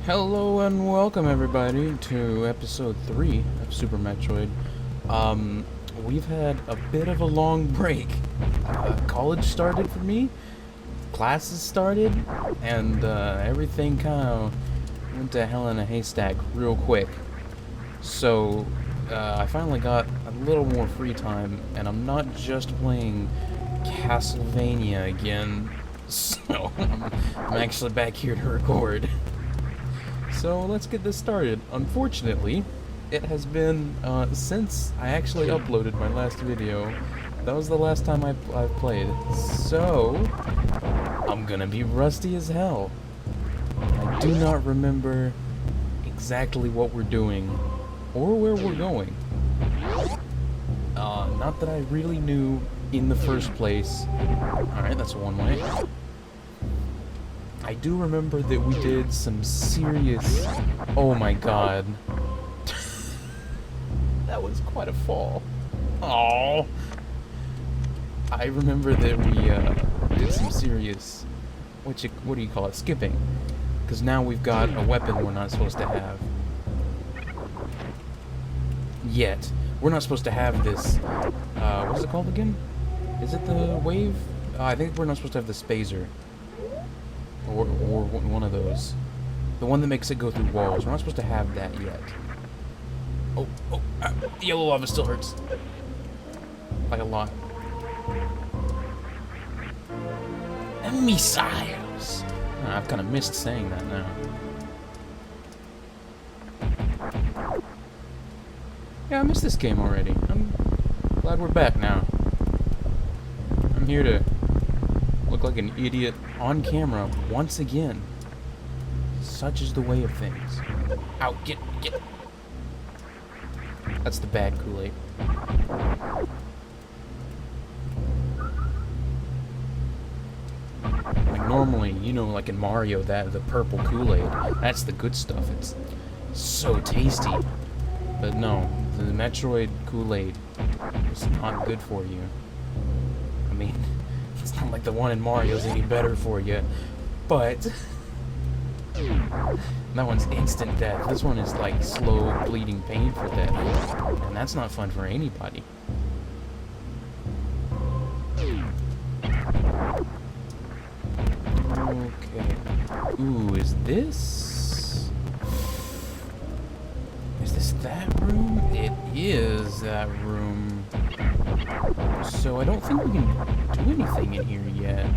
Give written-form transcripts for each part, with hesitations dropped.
Hello and welcome everybody to episode 3 of Super Metroid. We've had a bit of a long break. College started for me, classes started, and everything kind of went to hell in a haystack real quick. So I finally got a little more free time, and I'm not just playing Castlevania again, so I'm actually back here to record. So let's get this started. Unfortunately, it has been since I actually uploaded my last video. That was the last time I've played. So I'm gonna be rusty as hell. I do not remember exactly what we're doing or where we're going. Not that I really knew in the first place. Alright, that's one way. I do remember that we did some serious... Oh my god. That was quite a fall. Oh. I remember that we did some serious... What do you call it? Skipping. Because now we've got a weapon we're not supposed to have. Yet. We're not supposed to have this... what is it called again? Is it the wave? I think we're not supposed to have the spazer. Or one of those. The one that makes it go through walls. We're not supposed to have that yet. Yellow lava still hurts. Like a lot. And missiles! I've kind of missed saying that now. Yeah, I missed this game already. I'm glad we're back now. I'm here to look like an idiot on camera once again. Such is the way of things. Ow, get. That's the bad Kool-Aid. Like normally, you know, like in Mario, the purple Kool-Aid, that's the good stuff. It's so tasty. But no, the Metroid Kool-Aid is not good for you. I mean, it's not like the one in Mario's any better for you, but that one's instant death. This one is like slow bleeding pain for death, and that's not fun for anybody. Okay. Ooh, is this that room? It is that room. So I don't think we can do anything in here yet.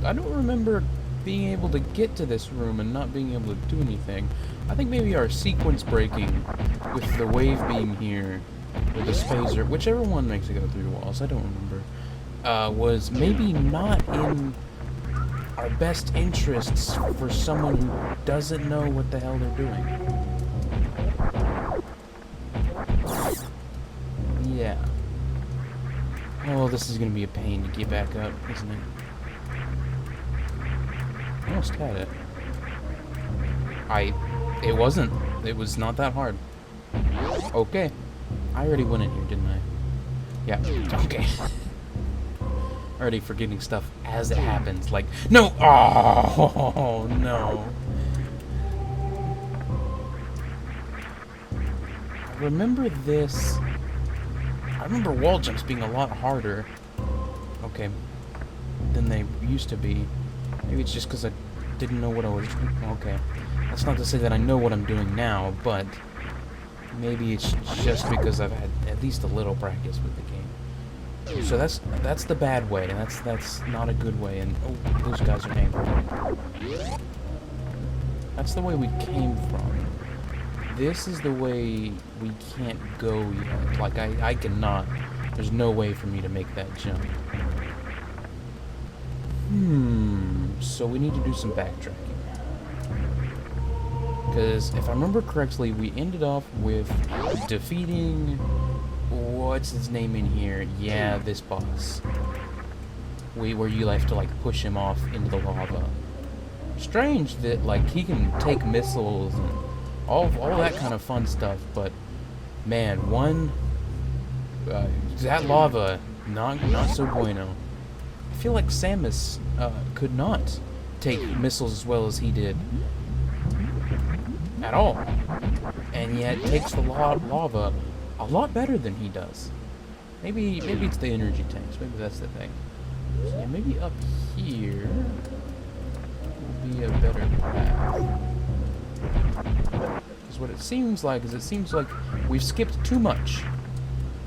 I don't remember being able to get to this room and not being able to do anything. I think maybe our sequence breaking with the wave beam here, or the spazer, whichever one makes it go through the walls, I don't remember, was maybe not in our best interests for someone who doesn't know what the hell they're doing. Yeah. Oh, this is gonna be a pain to get back up, isn't it? Almost had it. It wasn't. It was not that hard. Okay. I already went in here, didn't I? Yeah. Okay. Already forgetting stuff as it happens. Like, no! Oh, no. I remember this. I remember wall jumps being a lot harder. Okay. Than they used to be. Maybe it's just because I didn't know what I was doing. Okay. That's not to say that I know what I'm doing now, but maybe it's just because I've had at least a little practice with the game. So that's the bad way, and that's not a good way, and oh, those guys are angry. That's the way we came from. This is the way we can't go yet. Like, I cannot. There's no way for me to make that jump. So we need to do some backtracking. Because if I remember correctly, we ended off with defeating... What's his name in here? Yeah, this boss. Where you have to, like, push him off into the lava. Strange that, like, he can take missiles and all that kind of fun stuff, but, man, that lava, not so bueno. I feel like Samus could not take missiles as well as he did at all, and yet takes the lava a lot better than he does. Maybe it's the energy tanks. Maybe that's the thing. So yeah, maybe up here will be a better path. Because what it seems like is we've skipped too much,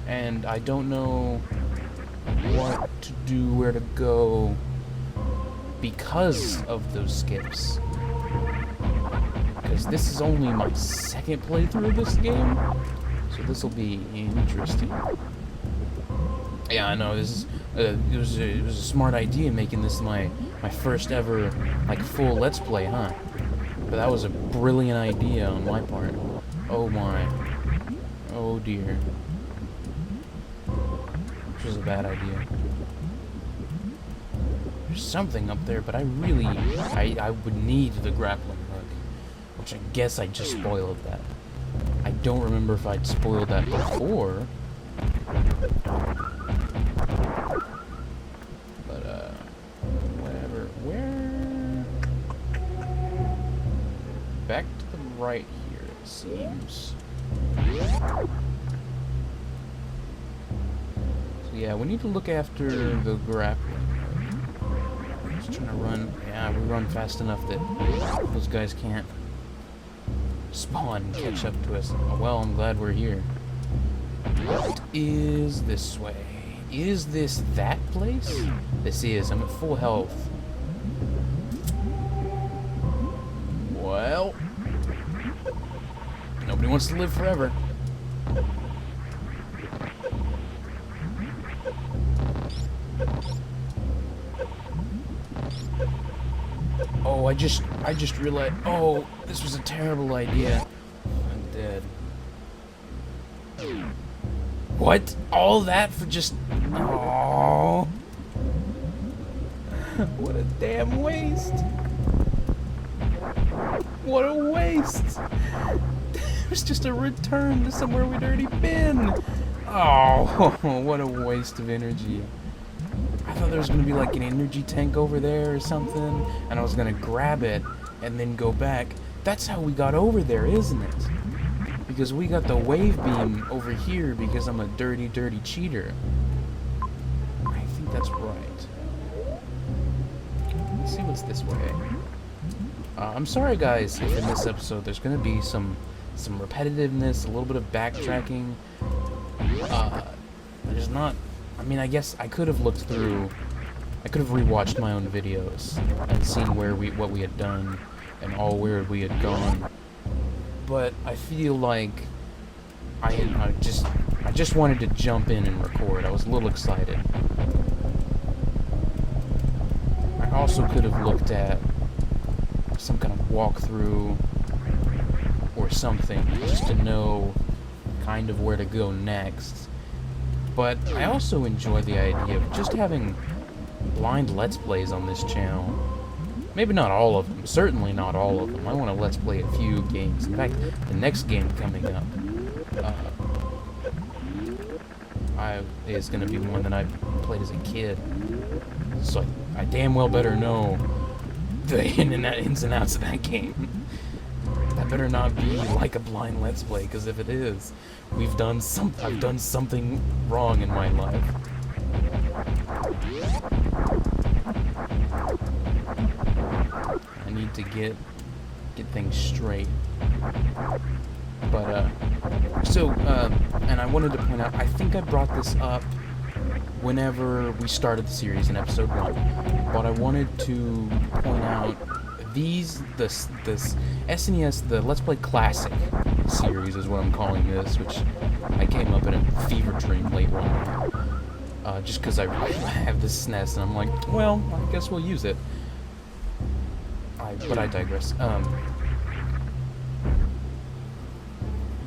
and I don't know what to do, where to go because of those skips. Because this is only my second playthrough of this game, so this will be interesting. Yeah, I know, this is it was a smart idea making this my first ever like full Let's Play, huh? But that was a brilliant idea on my part. Oh my. Oh dear. Which was a bad idea. There's something up there, but I would need the grappling hook, which I guess I just spoiled that. I don't remember if I'd spoiled that before. But whatever. Where? Back to the right here, it seems. So yeah, we need to look after the grappling. Just trying to run. Yeah, we run fast enough that those guys can't spawn and catch up to us. Oh, well, I'm glad we're here. What is this way? Is this that place? This is. I'm at full health. Well, nobody wants to live forever. Oh, I just realized. Oh, this was a terrible idea. I'm dead. What? All that for just... Oh. What a damn waste. What a waste. It was just a return to somewhere we'd already been. Oh, what a waste of energy. I thought there was going to be like an energy tank over there or something, and I was going to grab it and then go back. That's how we got over there, isn't it? Because we got the wave beam over here because I'm a dirty, dirty cheater. I think that's right. Let's see what's this way. I'm sorry, guys, if in this episode there's going to be some repetitiveness, a little bit of backtracking. There's not... I mean, I guess I could have looked through... I could have rewatched my own videos and seen what we had done and where we had gone. But I feel like I just wanted to jump in and record. I was a little excited. I also could have looked at some kind of walkthrough or something just to know kind of where to go next. But I also enjoy the idea of just having blind Let's Plays on this channel. Maybe not all of them. Certainly not all of them. I want to Let's Play a few games. In fact, the next game coming up is going to be one that I played as a kid. So I damn well better know the ins and outs of that game. That better not be like a blind Let's Play, because if it is, I've done something wrong in my life. I need to get things straight. But and I wanted to point out, I think I brought this up whenever we started the series in episode 1, but I wanted to point out this SNES, the Let's Play Classic series is what I'm calling this, which I came up in a fever dream late one night. Just because I have this SNES, and I'm like, well, I guess we'll use it. But I digress.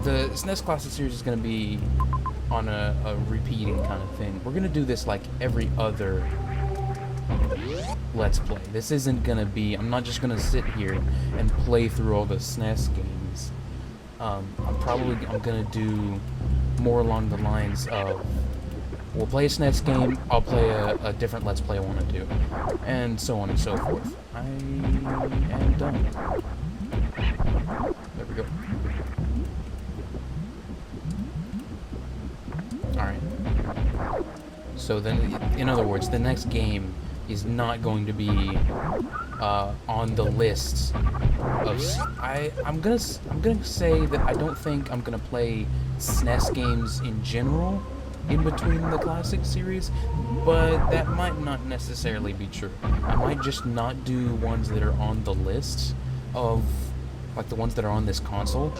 The SNES Classic series is going to be on a repeating kind of thing. We're going to do this like every other Let's Play. This isn't going to be... I'm not just going to sit here and play through all the SNES games. I'm going to do more along the lines of... We'll play a SNES game, I'll play a different Let's Play I want to do, and so on and so forth. I am done. There we go. Alright. So then, in other words, the next game is not going to be on the list of... I'm gonna say that I don't think I'm gonna play SNES games in general in between the classic series, but that might not necessarily be true. I might just not do ones that are on the list of, like, the ones that are on this console,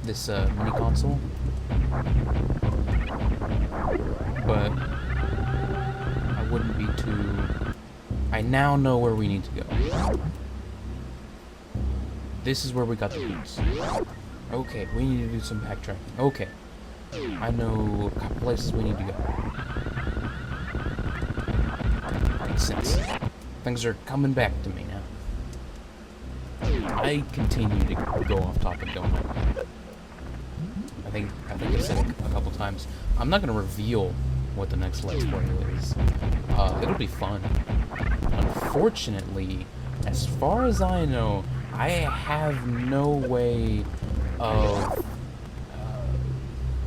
this mini console. But I wouldn't be too... I now know where we need to go. This is where we got the boots. Okay, we need to do some backtracking. Okay. I know a couple places we need to go. Makes sense. Things are coming back to me now. I continue to go off topic, don't I? I think I said it a couple times. I'm not going to reveal what the next Let's Play is. It'll be fun. Unfortunately, as far as I know, I have no way of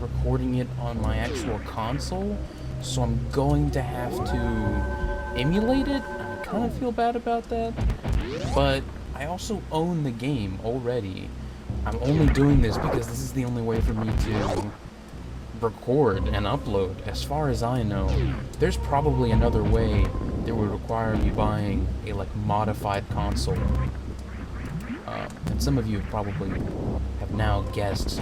recording it on my actual console, so I'm going to have to emulate it. I kind of feel bad about that, but I also own the game already. I'm only doing this because this is the only way for me to record and upload. As far as I know, there's probably another way that would require me buying a modified console. And some of you probably have now guessed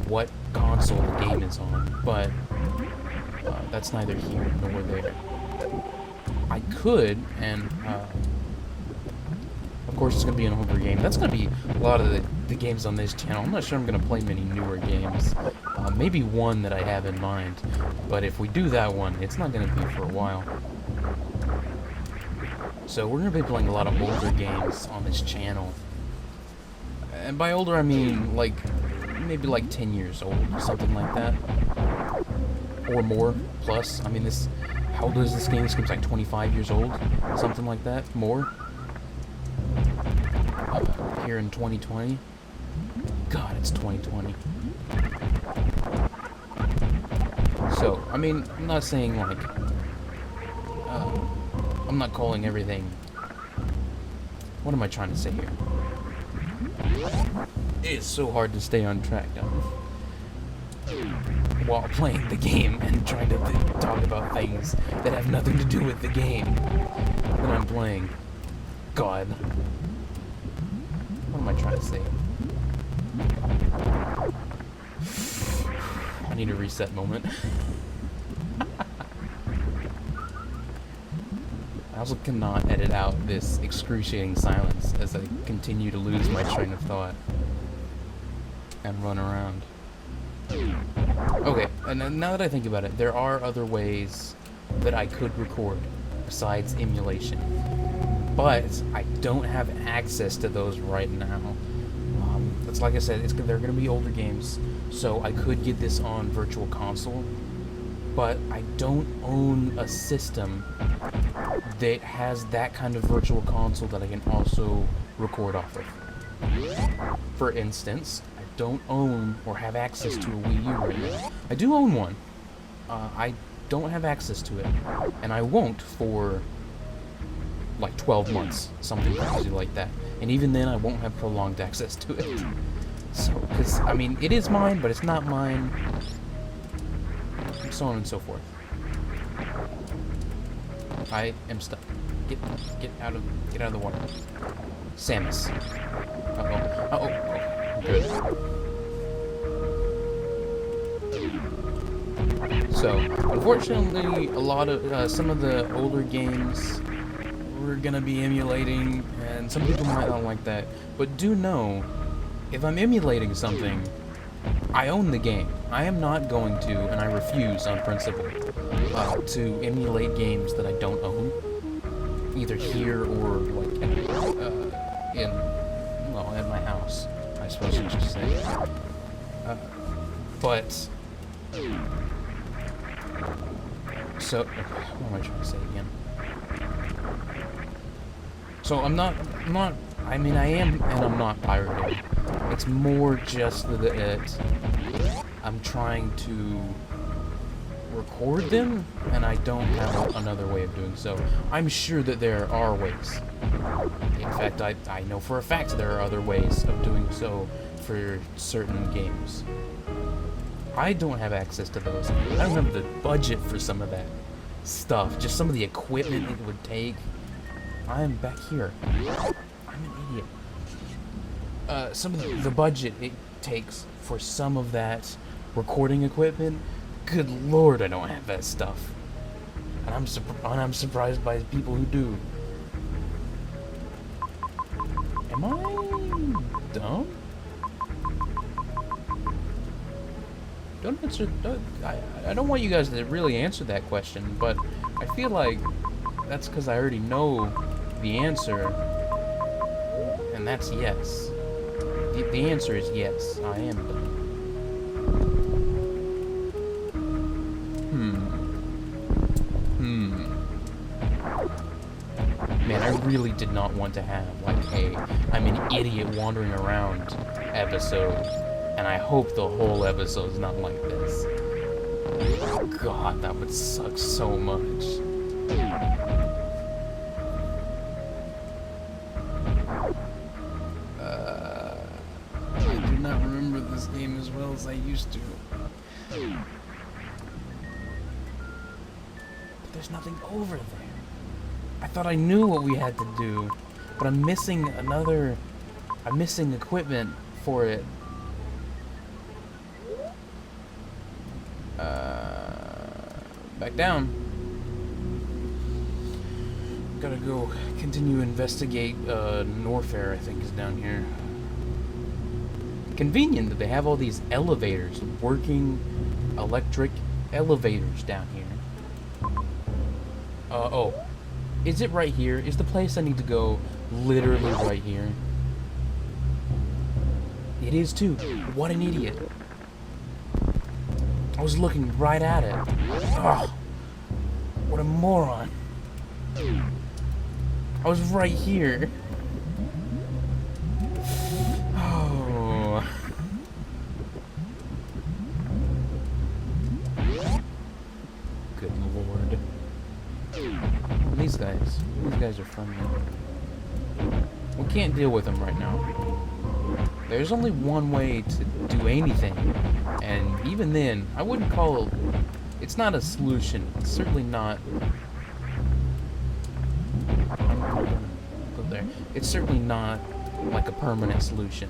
what console the game is on, but that's neither here nor there. I could, and of course it's going to be an older game. That's going to be a lot of the games on this channel. I'm not sure I'm going to play many newer games. Maybe one that I have in mind, but if we do that one, it's not going to be for a while. So we're going to be playing a lot of older games on this channel. And by older, I mean, maybe 10 years old, something like that. Or more, plus. I mean, how old is this game? This game's 25 years old, something like that. More. Here in 2020. God, it's 2020. So, I mean, I'm not saying, I'm not calling everything... What am I trying to say here? It's so hard to stay on track while playing the game and trying to talk about things that have nothing to do with the game that I'm playing. God. What am I trying to say? I need a reset moment. I also cannot edit out this excruciating silence as I continue to lose my train of thought and run around. Okay, and now that I think about it, there are other ways that I could record besides emulation, but I don't have access to those right now. It's like I said, they're going to be older games, so I could get this on Virtual Console, but I don't own a system that has that kind of Virtual Console that I can also record off of. For instance, I don't own or have access to a Wii U right now. I do own one. I don't have access to it, and I won't for 12 months, something crazy like that. And even then, I won't have prolonged access to it. So, because, I mean, it is mine, but it's not mine, and so on and so forth. I am stuck. Get out of the water. Samus. Uh-oh. Good. So, unfortunately, a lot of, some of the older games we're gonna be emulating, and some people might not like that, but do know, if I'm emulating something, I own the game. I am not going to, and I refuse on principle, to emulate games that I don't own, either here or, at my house, I suppose you should say. But, so, what am I trying to say again? So So I mean, I am and I'm not pirating. It's more just that I'm trying to record them, and I don't have another way of doing so. I'm sure that there are ways. In fact, I know for a fact there are other ways of doing so for certain games. I don't have access to those. I don't have the budget for some of that stuff. Just some of the equipment it would take. I am back here. I'm an idiot. Some of the budget it takes for some of that recording equipment. Good lord, I don't have that stuff. And I'm surprised by people who do. Am I dumb? Don't answer. I don't want you guys to really answer that question, but I feel like that's because I already know the answer, and that's yes. The answer is yes. I am dumb. Man, I really did not want to have, like, I'm an idiot wandering around episode, and I hope the whole episode is not like this. God, that would suck so much. I do not remember this game as well as I used to. But there's nothing over there. I thought I knew what we had to do, but I'm missing equipment for it. Back down. Gotta go continue to investigate, Norfair, I think, is down here. Convenient that they have all these elevators, working electric elevators down here. Oh. Is it right here? Is the place I need to go literally right here? It is too. What an idiot. I was looking right at it. Ugh. What a moron. I was right here. Oh. Good lord. These guys are friendly. We can't deal with them right now. There's only one way to do anything, and even then, I wouldn't call it. It's not a solution. It's certainly not. I'm gonna go there. It's certainly not like a permanent solution.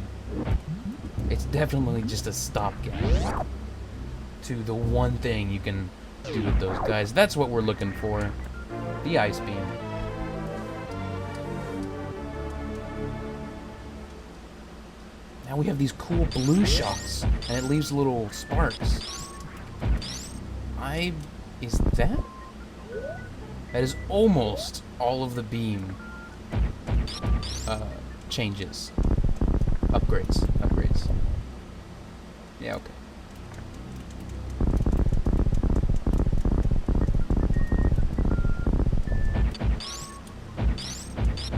It's definitely just a stopgap to the one thing you can do with those guys. That's what we're looking for. The ice beam. Now we have these cool blue shots, and it leaves little sparks. Is that? That is almost all of the beam changes. Upgrades. Yeah, okay.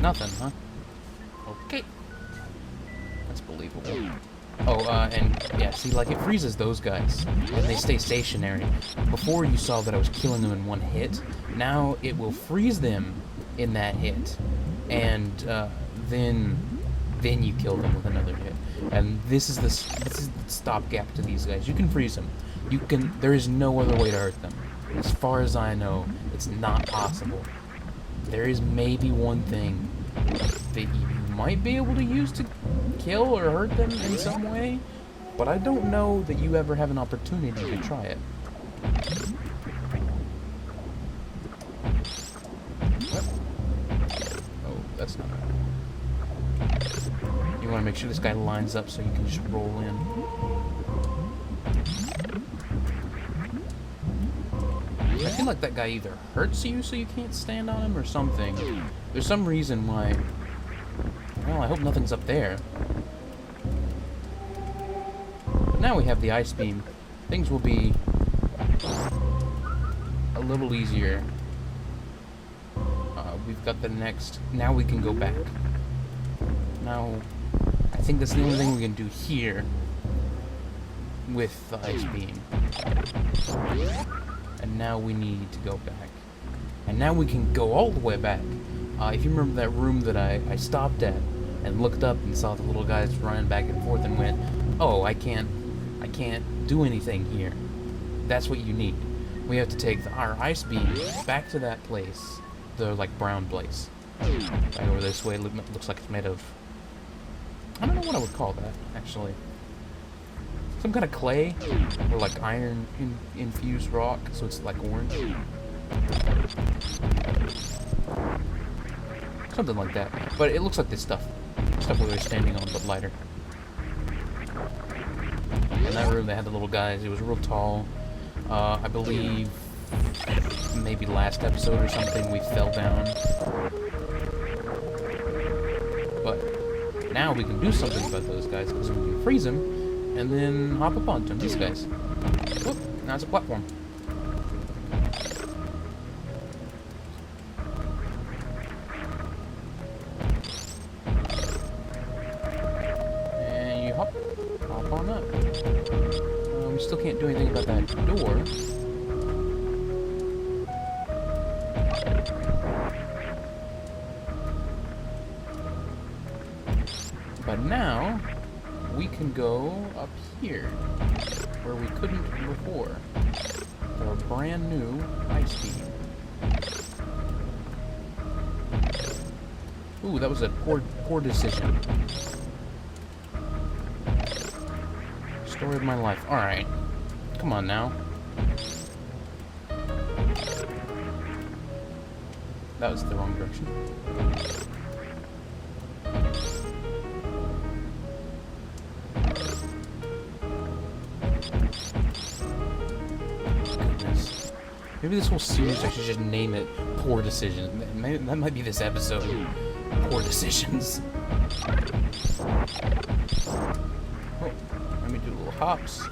Nothing, huh? Okay. That's believable. Oh, and yeah, see, like, it freezes those guys, and they stay stationary. Before you saw that I was killing them in one hit. Now it will freeze them in that hit, and then you kill them with another hit. And this is the stopgap to these guys. You can freeze them. There is no other way to hurt them. As far as I know, it's not possible. There is maybe one thing that you might be able to use to kill or hurt them in some way, but I don't know that you ever have an opportunity to try it. Oh, that's not right. You want to make sure this guy lines up so you can just roll in. I feel like that guy either hurts you so you can't stand on him or something. There's some reason why. Well, I hope nothing's up there. But now we have the ice beam. Things will be a little easier. we've got the next. Now we can go back. Now, I think that's the only thing we can do here with the ice beam. And now we need to go back. And now we can go all the way back. If you remember that room that I stopped at and looked up and saw the little guys running back and forth and went, oh, I can't do anything here. That's what you need. We have to take our ice beam back to that place, the like brown place. Right over this way. It looks like it's made of, I don't know what I would call that actually. Some kind of clay or like iron infused rock, so it's like orange. Something like that. But it looks like this stuff we were standing on, but lighter. In that room they had the little guys. It was real tall. I believe maybe last episode or something we fell down. But now we can do something about those guys because we can freeze them and then hop up onto them. These guys. Whoop, now it's a platform. And you hop on up. We still can't do anything about that door. But now, we can go up here, where we couldn't before, for a brand new ice beam. Ooh, that was a poor decision. Story of my life. Alright. Come on now. That was the wrong direction. Goodness. Maybe this whole series I should just name it Poor Decisions. That might be this episode. Poor Decisions. Let me do little hops.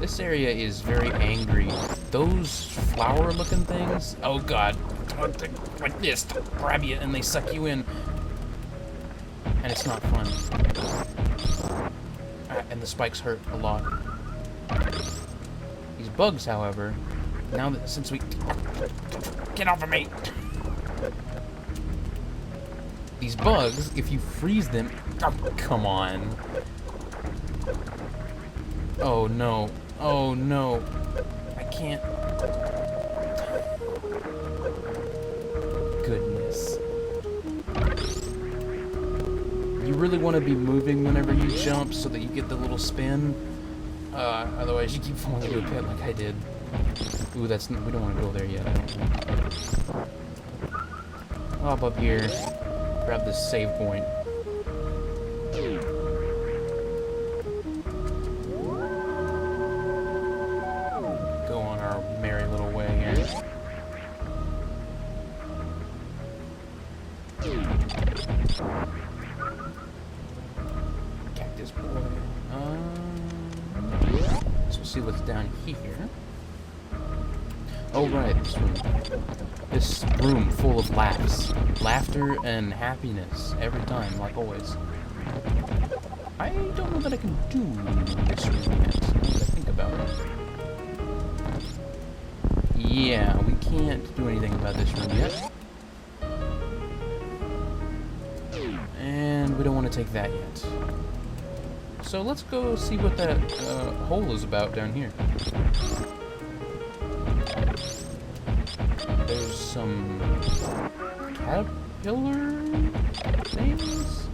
This area is very angry. Those flower-looking things. Oh god. Like this. Grab you and they suck you in. And it's not fun. And the spikes hurt a lot. These bugs, however, now that since we... Get off of me! These bugs, if you freeze them... Oh, come on. Oh no. Oh no. I can't. Goodness. You really want to be moving whenever you jump so that you get the little spin. Otherwise you keep falling into a pit like I did. Ooh, we don't want to go there yet, I don't think. I'll hop up here, grab this save point. Go on our merry little way here. Cactus boy. So we'll see what's down here. Oh right, this room. This room full of laughs. Laughter and happiness every time, like always. I don't know that I can do this room yet, now that I think about it. Yeah, we can't do anything about this room yet. And we don't want to take that yet. So let's go see what that hole is about down here. There's some caterpillar things?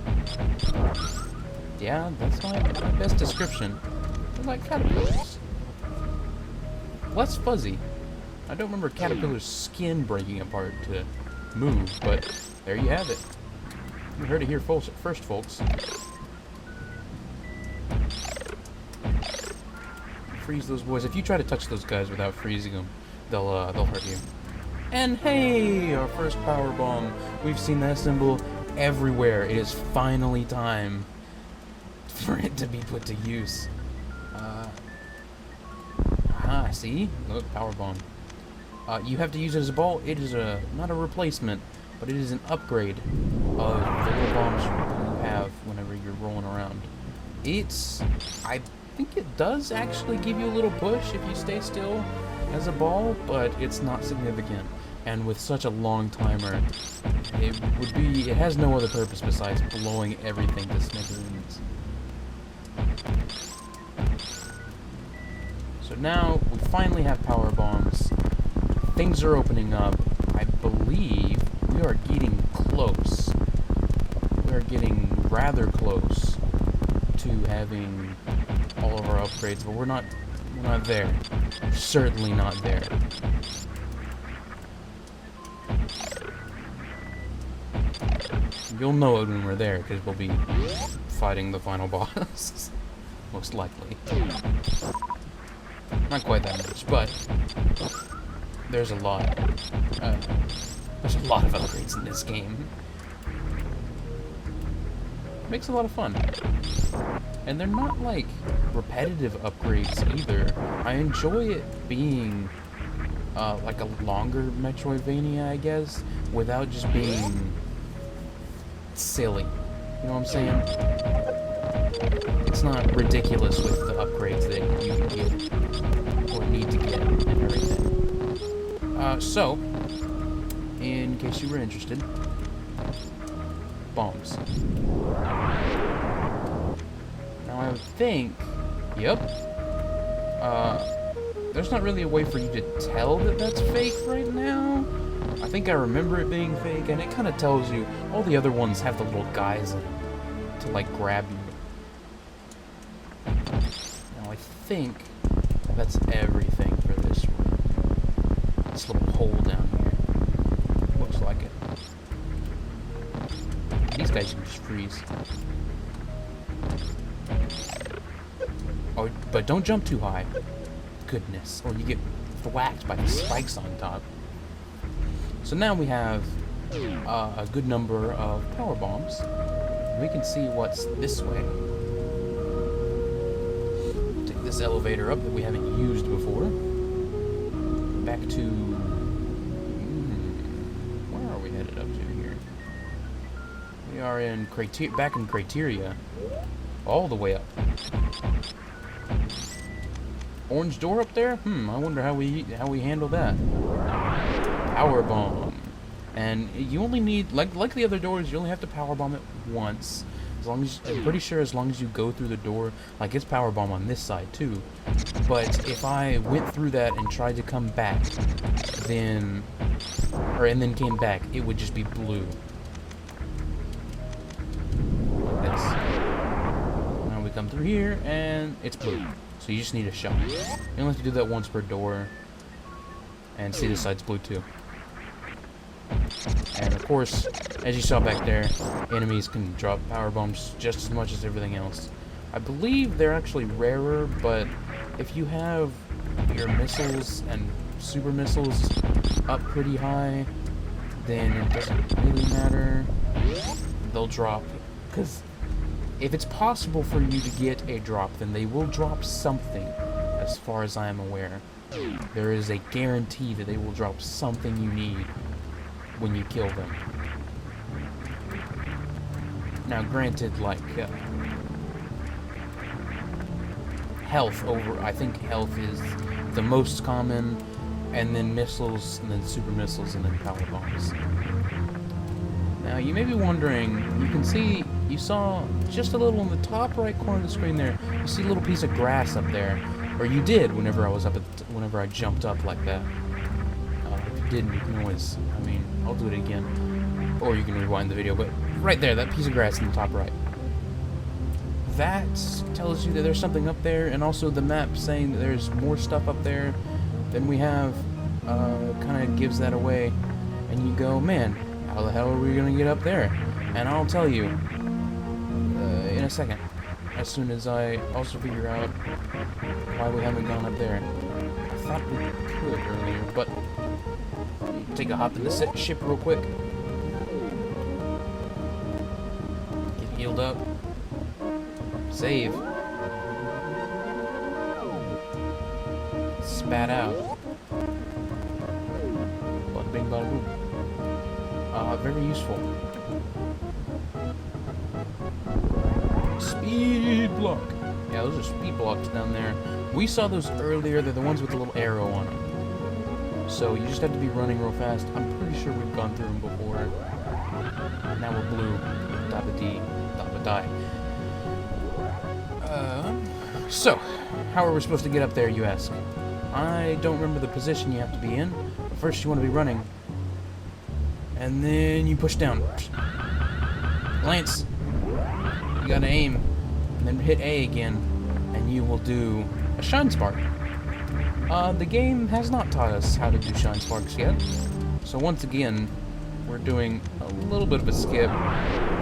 Yeah, that's my best description. They're like caterpillars. Less fuzzy. I don't remember caterpillar's skin breaking apart to move, but there you have it. You heard it here first, folks. Freeze those boys. If you try to touch those guys without freezing them, they'll hurt you. And hey, our first power bomb. We've seen that symbol everywhere. It is finally time for it to be put to use. See? Look, power bomb. You have to use it as a ball. It is not a replacement. but it is an upgrade of the little bombs you have whenever you're rolling around. I think it does actually give you a little push if you stay still as a ball, but it's not significant. And with such a long timer, it has no other purpose besides blowing everything to smithereens. So now we finally have power bombs. Things are opening up. I believe we are getting close. We are getting rather close to having all of our upgrades, but we're not there. We're certainly not there. You'll know it when we're there, because we'll be fighting the final boss. Most likely. Not quite that much, but there's a lot. There's a lot of upgrades in this game. Makes a lot of fun. And they're not, like, repetitive upgrades either. I enjoy it being, like a longer Metroidvania, I guess, without just being silly. You know what I'm saying? It's not ridiculous with the upgrades that you can get, or need to get, and everything. So, in case you were interested, bombs. Now I would think, yep, there's not really a way for you to tell that that's fake right now. I think I remember it being fake, and it kind of tells you. All the other ones have the little guys in them to, like, grab you. Now I think that's everything for this room. This little hole down here. Looks like it. These guys can just freeze. Oh, but don't jump too high. Goodness. Or you get whacked by the spikes on top. So now we have a good number of power bombs. We can see what's this way. Take this elevator up that we haven't used before. Back to... where are we headed up to here? We are in back in Criteria. All the way up. Orange door up there? I wonder how we handle that. Power bomb. And you only need, like the other doors, you only have to power bomb it once. As long as, I'm pretty sure as long as you go through the door, like it's power bomb on this side too. But if I went through that and tried to come back, and then came back, it would just be blue. Like this. Now we come through here and it's blue. So you just need a shot. You only have to do that once per door. And see, this side's blue too. And of course, as you saw back there, enemies can drop power bombs just as much as everything else. I believe they're actually rarer, but if you have your missiles and super missiles up pretty high, then it doesn't really matter. They'll drop. Because if it's possible for you to get a drop, then they will drop something, as far as I am aware. There is a guarantee that they will drop something you need when you kill them. Now, granted, like, health over, I think health is the most common, and then missiles, and then super missiles, and then power bombs. Now, you may be wondering, you can see, you saw just a little in the top right corner of the screen there, you see a little piece of grass up there. Or you did whenever I was up whenever I jumped up like that. If you didn't, you can always, I mean, I'll do it again. Or you can rewind the video, but right there, that piece of grass in the top right. That tells you that there's something up there, and also the map saying that there's more stuff up there than we have, kind of gives that away. And you go, man, how the hell are we going to get up there? And I'll tell you in a second. As soon as I also figure out why we haven't gone up there. I thought we could earlier, but take a hop in the ship real quick. Get healed up. Save. Spat out. Bada bing, bada boom. Very useful. Speed block. Yeah, those are speed blocks down there. We saw those earlier. They're the ones with the little arrow on them. So you just have to be running real fast. I'm pretty sure we've gone through them before. Now we're blue. Dabba-dee. Dabba-die. So, how are we supposed to get up there, you ask? I don't remember the position you have to be in. But first you want to be running. And then you push down. Lance, you gotta aim. And then hit A again. And you will do a Shine Spark. The game has not taught us how to do Shine Sparks yet. So once again, we're doing a little bit of a skip.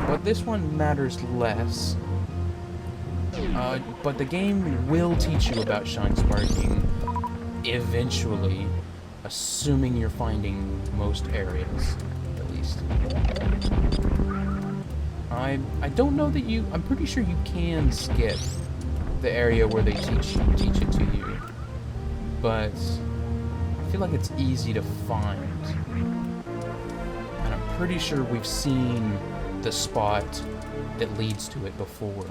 But this one matters less. But the game will teach you about Shine Sparking eventually, assuming you're finding most areas, at least. I don't know that you... I'm pretty sure you can skip the area where they teach it to you. But I feel like it's easy to find. And I'm pretty sure we've seen the spot that leads to it before.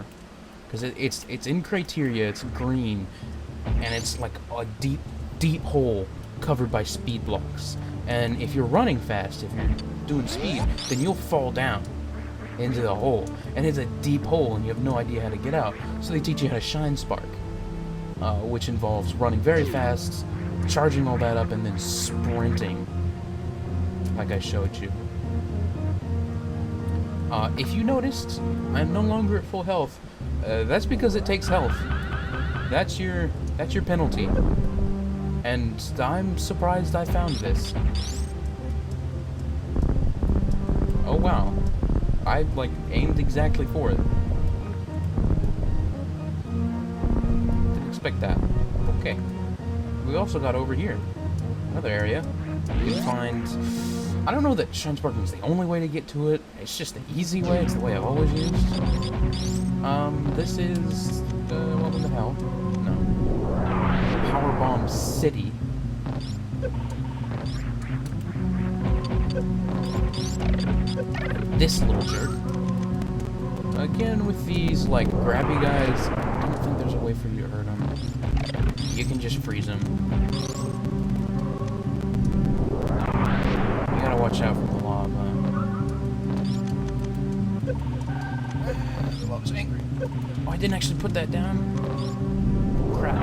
Because it's in criteria, it's green, and it's like a deep hole covered by speed blocks. And if you're running fast, if you're doing speed, then you'll fall down into the hole. And it's a deep hole and you have no idea how to get out. So they teach you how to Shine Spark, which involves running very fast, charging all that up, and then sprinting, like I showed you. If you noticed, I'm no longer at full health. That's because it takes health. That's your penalty. And I'm surprised I found this. Oh wow. I aimed exactly for it. Didn't expect that. Okay. We also got over here. Another area. You can find... I don't know that Shine Sparking is the only way to get to it. It's just the easy way. It's the way I've always used. This is... what the hell? No. Power Bomb City. This little jerk. Again, with these, grabby guys, I don't think there's a way for you to hurt them. You can just freeze them. You gotta watch out for the lava. The lava's angry. Oh, I didn't actually put that down. Crap.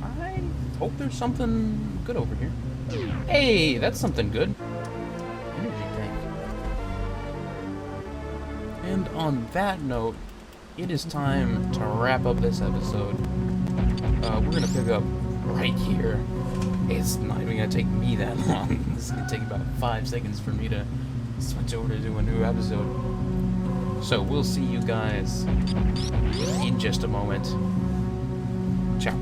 I hope there's something good over here. Hey, that's something good. Energy tank. And on that note, it is time to wrap up this episode. We're gonna pick up right here. It's not even gonna take me that long. This is gonna take about 5 seconds for me to switch over to do a new episode. So we'll see you guys in just a moment. Ciao.